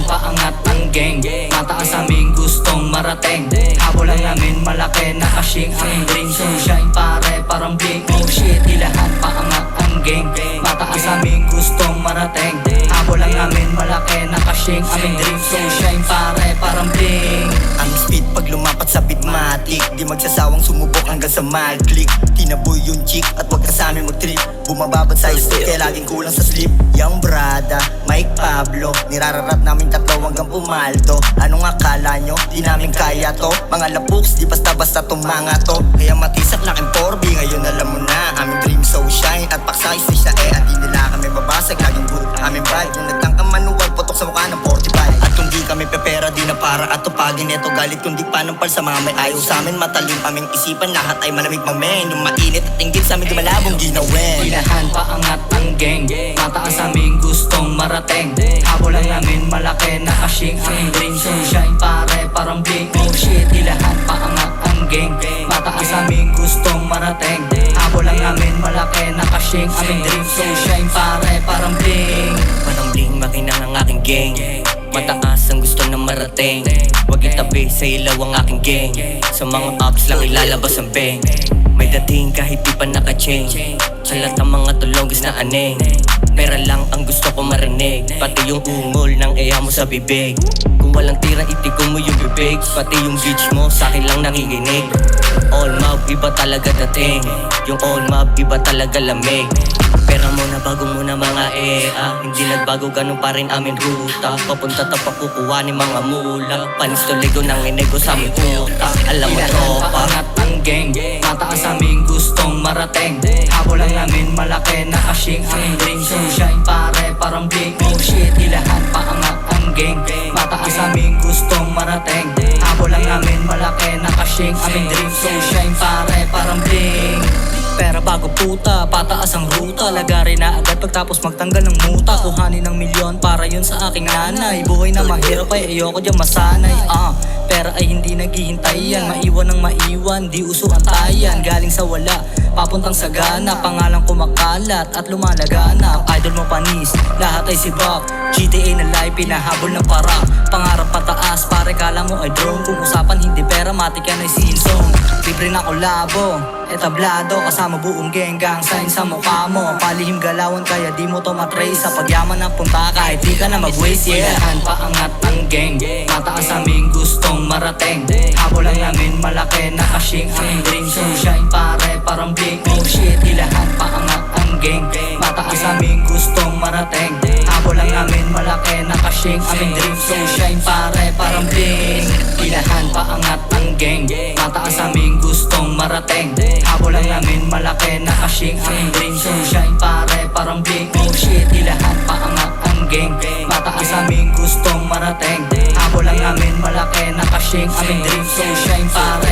paangat ang gang, mataas aming gustong marating. Habol lang namin malaki na kashing aming dream. So shine pare parang bling. Oh shit, ilahan paangat ang gang, mataas aming gustong marating. Habol lang namin malaki na kashing aming dream. So shine pare parang bling. Ang speed pag lumapat sa beatmatic, di magsasawang sumubok hanggang sa mild click. Tinaboy yung chick at wag ka sa amin mag-trip. Bumababad sa stick kaya laging kulang sa sleep. Young Brada, Mike Pablo, nirararat namin tatlo hanggang pumaldo. Anong akala nyo? Di namin kaya to. Mga lapuks, di basta-basta tumanga to. Kaya matisak laking 4B, ngayon alam mo na. Aming dream so shine at paksay siya at di nila kami babasag. Laging good, aming pride. Yung nagtangka manuwag, potok sa mukha ng 45. At kung di kami pepera, di na para at tupagin. Eto galit kung di panampal sa mga may ayaw sa amin. Matalim aming isipan, lahat ay malamig mamen. Yung mainit at inggit sa amin, di malabong ginawin. Ilahan paangat ang gang, mataas aming gustong marating. Habol lang namin malaki na kashing aming dream. So shine pare parang bling. Oh shit, ilahan paangat ang gang, mataas aming gustong marating. Habol lang namin malaki na kashing aming dream. So shine pare parang bling. Parang bling, makina ang aking gang. Mataas ang gusto na marating. Huwag itabi sa ilaw ang aking gang. Sa mga ups lang ilalabas ang bang. May dating kahit di pa naka-change. Salat ang mga tulogis na aneng. Pera lang ang gusto ko marinig. Pati yung ungol ng iya mo sa bibig. Kung walang tira itigong mo yung bibig. Pati yung beach mo sa'kin lang nakikinig. All mob iba talaga dating. Yung all mob iba talaga lamig. Pera muna bago muna mga hindi nagbago ganun pa rin amin ruta. Papunta tapang kukuha ni mga mula. Panis to ligo nang inego sa aming puta. Alam mo tropa, paangat ang gang, mataas aming gustong marating. Habol lang namin malaki na kashing aming dream. So shine pare parang bling. Oh shit, ilahan paangat ang gang, mataas aming gustong marating. Habol lang namin malaki na kashing aming dream. So shine pare parang bling. Pera bago puta, pataas ang ruta. Lagari na agad pagtapos magtanggal ng muta. Kuhanin ng milyon para yun sa aking nanay. Buhay na mahirap ay ayoko dyan masanay. Pera ay hindi naghihintay yan. Maiwan ng maiwan, di uso ang tayan. Galing sa wala, papuntang sagana. Pangalang kumakalat at lumalagana. Idol mo panis, lahat ay si Buck. GTA na live, pinahabol ng para. Pangarap pataas, pare kala mo ay drone. Kung usapan hindi pera, matik yan ay silsong. Libre na kolabo, etablado, kasama buong genggang. Sign sa mukha mo, palihim galawan kaya di mo to matrace. Sa pagyaman ng punta kahit di ka na mag-waste. Ilahan paangat ang gang, mataas aming gustong marating. Habol lang namin malaki na kashing aming dream. So shine pare parang bling. Oh shit, ilahan paangat ang gang, mataas aming gustong marating. Habol lang namin malaki na kashing aming dream. So shine pare parang bling. Ilahan paangat ang gang, mataas aming gustong marating. Habol lang namin malaki na kashing aming dream. So shine pare parang bling. Oh shit, ilahan paangat ang gang, mataas aming gustong marating. Habol lang namin malaki na kashing aming dream. So shine pare